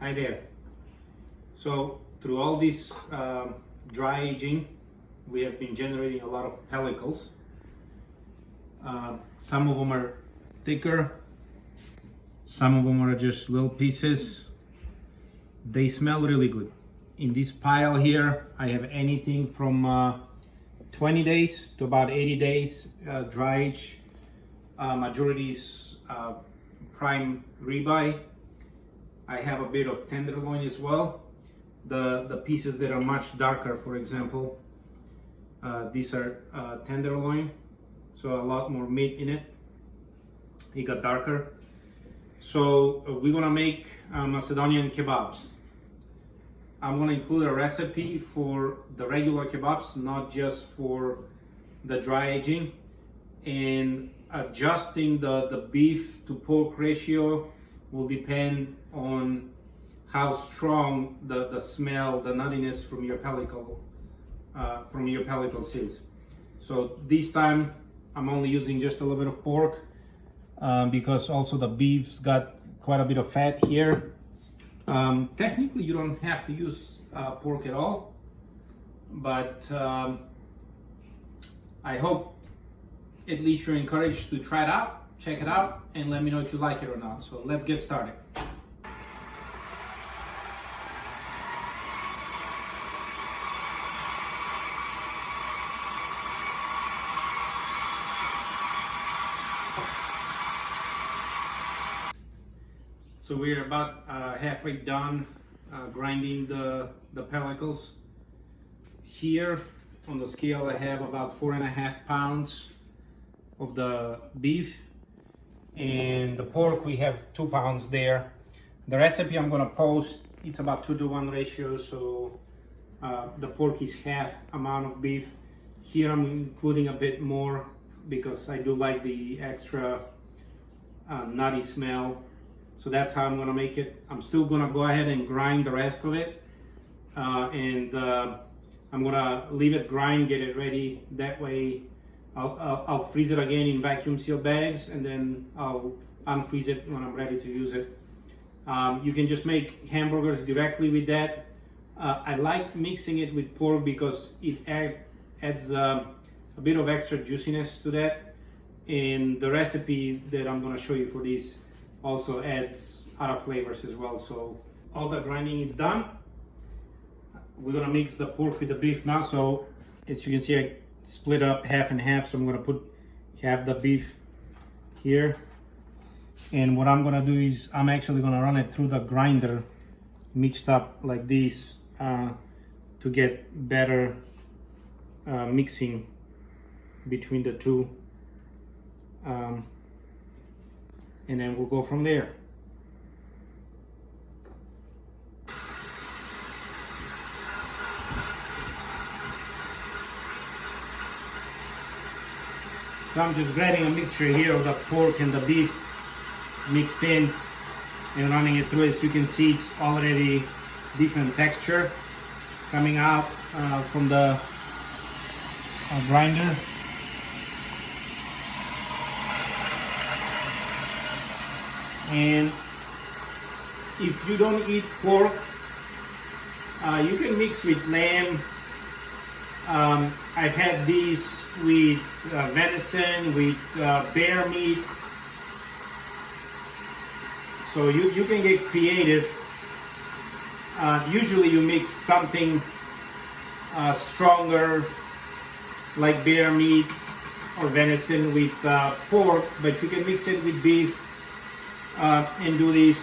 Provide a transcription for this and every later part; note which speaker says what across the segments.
Speaker 1: Hi there. So through all this dry aging, we have been generating a lot of pellicles. Some of them are thicker, some of them are just little pieces. They smell really good. In this pile here, I have anything from 20 days to about 80 days dry age. Majority is prime ribeye. I have a bit of tenderloin as well. The pieces that are much darker, for example, these are tenderloin, so a lot more meat in it. It got darker. So we're gonna make Macedonian kebabs. I'm gonna include a recipe for the regular kebabs, not just for the dry aging, and adjusting the beef to pork ratio will depend on how strong the smell, the nuttiness from your pellicles is. So this time I'm only using just a little bit of pork because also the beef's got quite a bit of fat here. Technically you don't have to use pork at all, but I hope at least you're encouraged to try it out, check it out, and let me know if you like it or not. So let's get started. So we're about halfway done grinding the pellicles. Here on the scale I have about 4.5 pounds of the beef, and the pork we have 2 pounds there. The recipe I'm gonna post, it's about 2-to-1 ratio, so the pork is half amount of beef. Here I'm including a bit more because I do like the extra nutty smell. So that's how I'm gonna make it. I'm still gonna go ahead and grind the rest of it, and I'm gonna leave it grind, get it ready. That way I'll freeze it again in vacuum sealed bags, and then I'll unfreeze it when I'm ready to use it. You can just make hamburgers directly with that. I like mixing it with pork because it adds a bit of extra juiciness to that, and the recipe that I'm gonna show you for this also adds other flavors as well. So all the grinding is done. We're gonna mix the pork with the beef now. So as you can see, I split up half and half. So I'm gonna put half the beef here. And what I'm gonna do is I'm actually gonna run it through the grinder, mixed up like this, to get better mixing between the two. And then we'll go from there. So I'm just grabbing a mixture here of the pork and the beef mixed in and running it through. As you can see, it's already different texture coming out from the grinder. And if you don't eat pork, you can mix with lamb. I've had these with venison, with bear meat. So you can get creative. Usually you mix something stronger like bear meat or venison with pork, but you can mix it with beef and do this.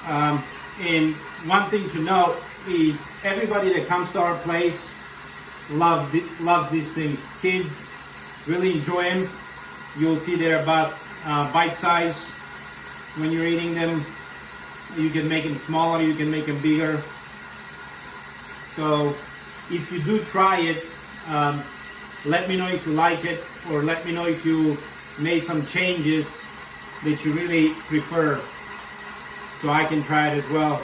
Speaker 1: And one thing to note is everybody that comes to our place loves these things. Kids really enjoy them. You'll see they're about bite size when you're eating them. You can make them smaller, you can make them bigger. So if you do try it, let me know if you like it, or let me know if you made some changes that you really prefer, so I can try it as well.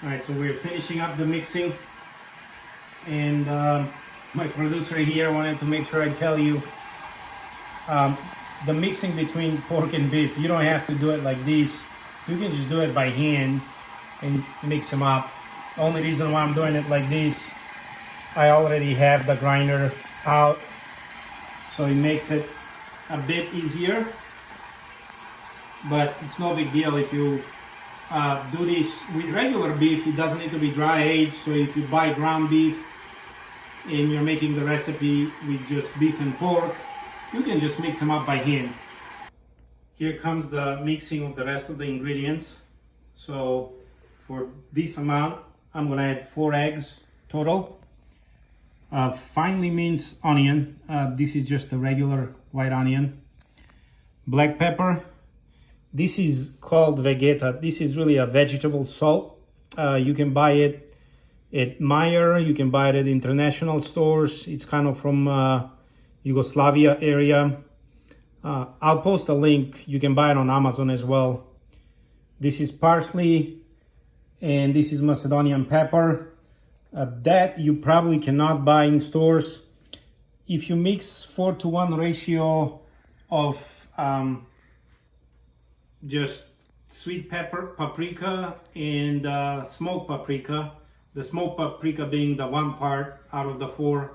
Speaker 1: Alright, so we're finishing up the mixing, and my producer here wanted to make sure I tell you the mixing between pork and beef, you don't have to do it like this. You can just do it by hand and mix them up. Only reason why I'm doing it like this, I already have the grinder out, so it makes it a bit easier, but it's no big deal if you do this with regular beef. It doesn't need to be dry aged, so if you buy ground beef and you're making the recipe with just beef and pork, you can just mix them up by hand. Here comes the mixing of the rest of the ingredients. So for this amount, I'm gonna add 4 eggs total. Finely minced onion. This is just a regular white onion. Black pepper. This is called Vegeta. This is really a vegetable salt. You can buy it at Meyer. You can buy it at international stores. It's kind of from Yugoslavia area. I'll post a link. You can buy it on Amazon as well. This is parsley, and this is Macedonian pepper. That you probably cannot buy in stores. If you mix 4:1 ratio of just sweet pepper, paprika, and smoked paprika, the smoked paprika being the 1 part out of the 4,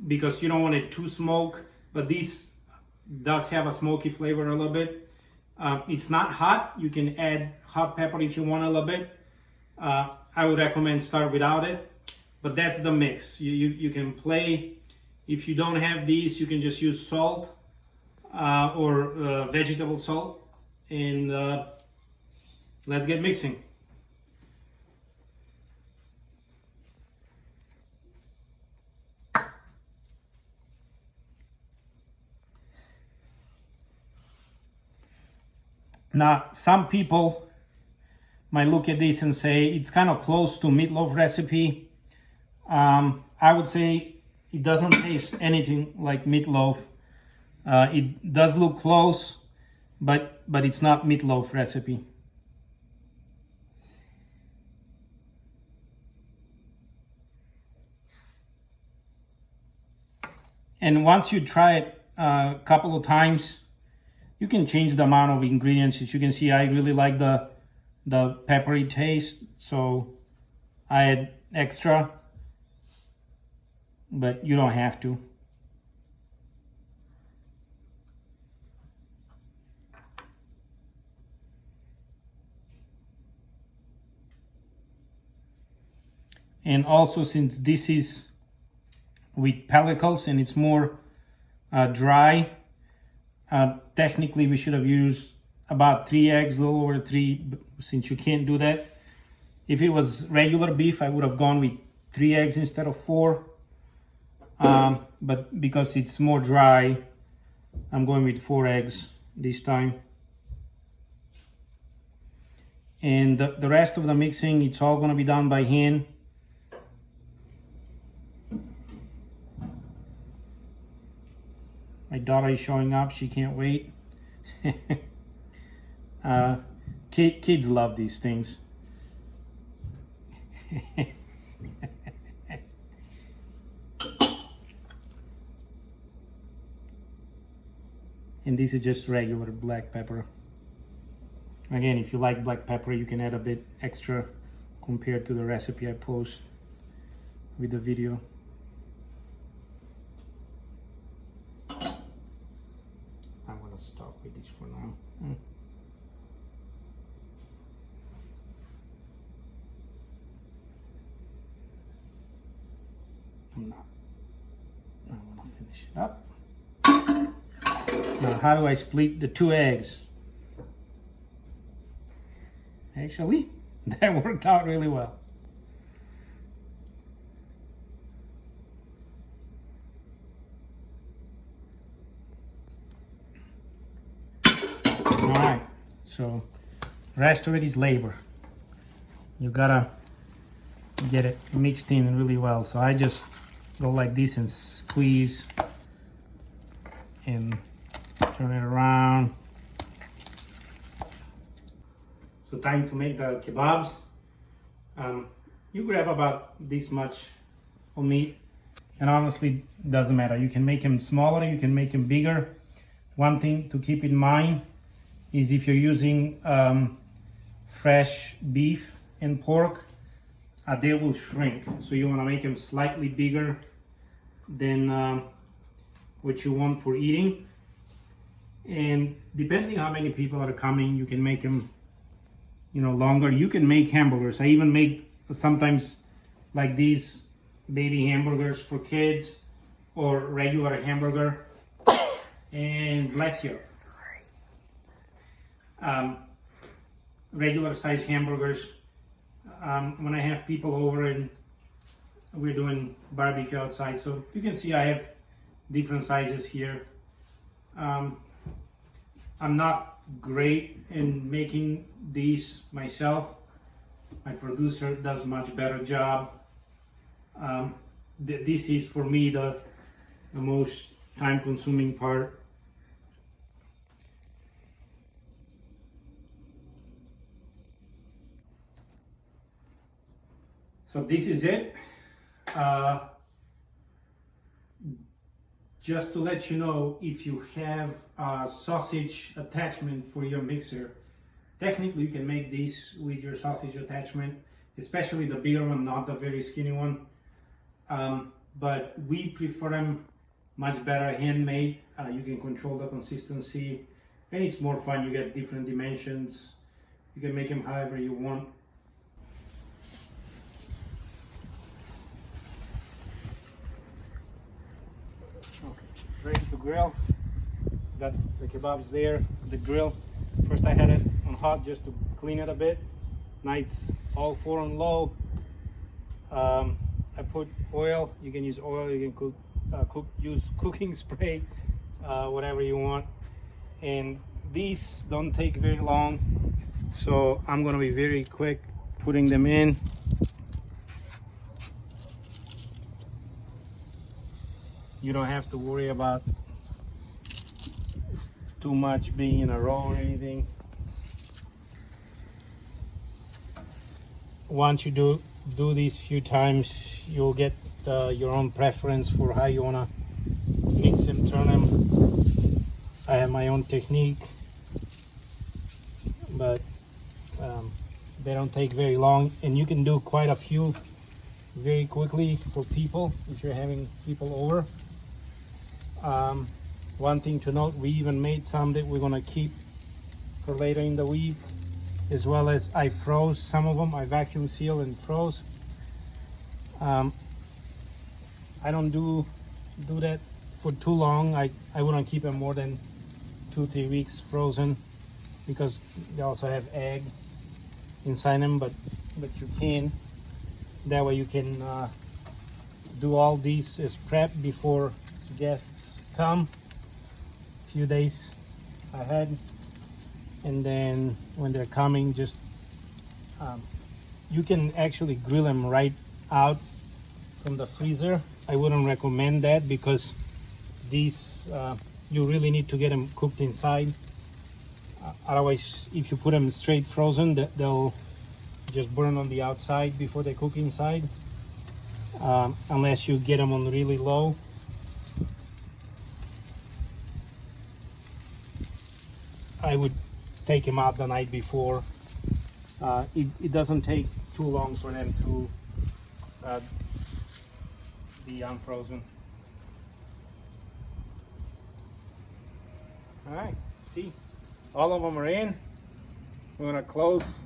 Speaker 1: because you don't want it too smoked, but this does have a smoky flavor a little bit. It's not hot. You can add hot pepper if you want a little bit. I would recommend start without it, but that's the mix. You can play. If you don't have these, you can just use salt or vegetable salt, and let's get mixing. Now, some people might look at this and say it's kind of close to meatloaf recipe. I would say it doesn't taste anything like meatloaf. It does look close, but it's not meatloaf recipe. And once you try it a couple of times, you can change the amount of ingredients. As you can see, I really like the peppery taste, so I add extra, but you don't have to. And also, since this is with pellicles and it's more dry, technically we should have used about 3 eggs, a little over 3, but since you can't do that. If it was regular beef, I would have gone with 3 eggs instead of 4. But because it's more dry, I'm going with 4 eggs this time. And the rest of the mixing, it's all gonna be done by hand. My daughter is showing up, she can't wait. Kids love these things. And this is just regular black pepper. Again, if you like black pepper, you can add a bit extra compared to the recipe I post with the video. I'm gonna stop with this for now. I'm not. I want to finish it up. Now, how do I split the 2 eggs? Actually, that worked out really well. All right, so rest of it is labor. You gotta get it mixed in really well. So I just go like this and squeeze and turn it around. So time to make the kebabs. You grab about this much of meat, and honestly, it doesn't matter. You can make them smaller, you can make them bigger. One thing to keep in mind is if you're using fresh beef and pork, they will shrink. So you want to make them slightly bigger than what you want for eating. And depending how many people are coming, you can make them, you know, longer. You can make hamburgers. I even make sometimes like these baby hamburgers for kids, or regular hamburger. And bless you. Regular size hamburgers. When I have people over and we're doing barbecue outside, so you can see I have different sizes here. I'm not great in making these myself. My producer does a much better job. This is for me the most time-consuming part. So this is it. Just to let you know, if you have a sausage attachment for your mixer, technically you can make this with your sausage attachment, especially the bigger one, not the very skinny one. But we prefer them much better handmade. You can control the consistency and it's more fun. You get different dimensions. You can make them however you want. Ready to grill. Got the kebabs there, the grill. First I had it on hot just to clean it a bit. Now it's all 4 on low. I put oil. You can use oil, you can use cooking spray, whatever you want. And these don't take very long, so I'm gonna be very quick putting them in. You don't have to worry about too much being in a row or anything. Once you do these few times, you'll get your own preference for how you want to mix them, turn them. I have my own technique, but they don't take very long, and you can do quite a few very quickly for people if you're having people over. One thing to note, we even made some that we're gonna keep for later in the week, as well as I froze some of them. I vacuum sealed and froze. I don't do that for too long. I wouldn't keep them more than 2-3 weeks frozen, because they also have egg inside them, but you can. That way you can do all these as prep before guests come, a few days ahead, and then when they're coming, just you can actually grill them right out from the freezer. I wouldn't recommend that, because these you really need to get them cooked inside. Otherwise, if you put them straight frozen, they'll just burn on the outside before they cook inside, unless you get them on really low. I would take them out the night before. It doesn't take too long for them to be unfrozen. All right, see, all of them are in. We're gonna close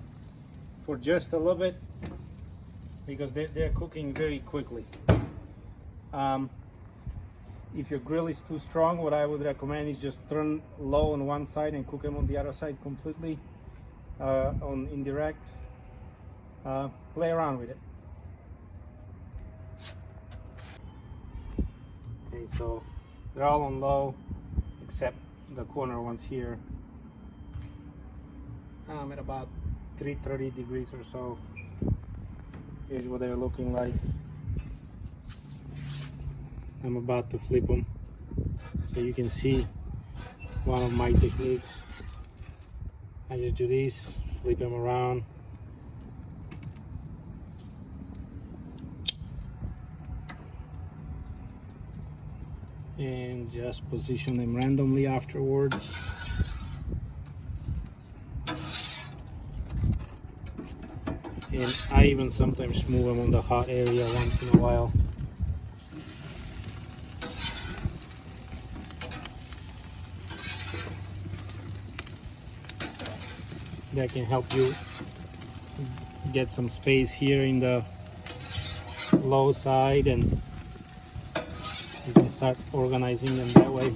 Speaker 1: for just a little bit, because they're cooking very quickly. If your grill is too strong, what I would recommend is just turn low on one side and cook them on the other side completely on indirect. Play around with it. Okay, so they're all on low except the corner ones here. I'm at about 330 degrees or so. Here's what they're looking like. I'm about to flip them, so you can see one of my techniques. I just do this, flip them around. and just position them randomly afterwards. And I even sometimes move them on the hot area once in a while. That can help you get some space here in the low side, and you can start organizing them that way.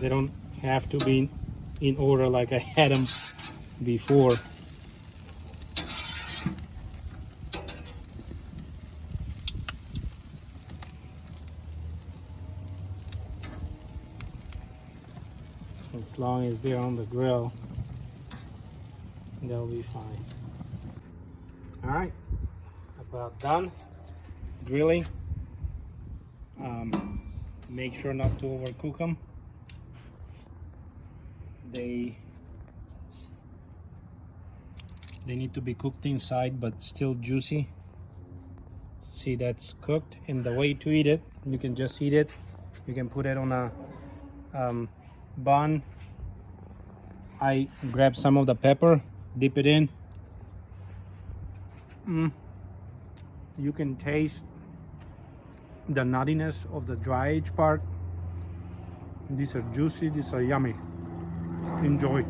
Speaker 1: They don't have to be in order like I had them before. As long as they're on the grill, they'll be fine. All right, about done grilling. Make sure not to overcook them. They need to be cooked inside but still juicy. See, that's cooked, and the way to eat it, you can just eat it. You can put it on a bun. I grab some of the pepper, dip it in. You can taste the nuttiness of the dry aged part. These are juicy, these are yummy. Enjoy.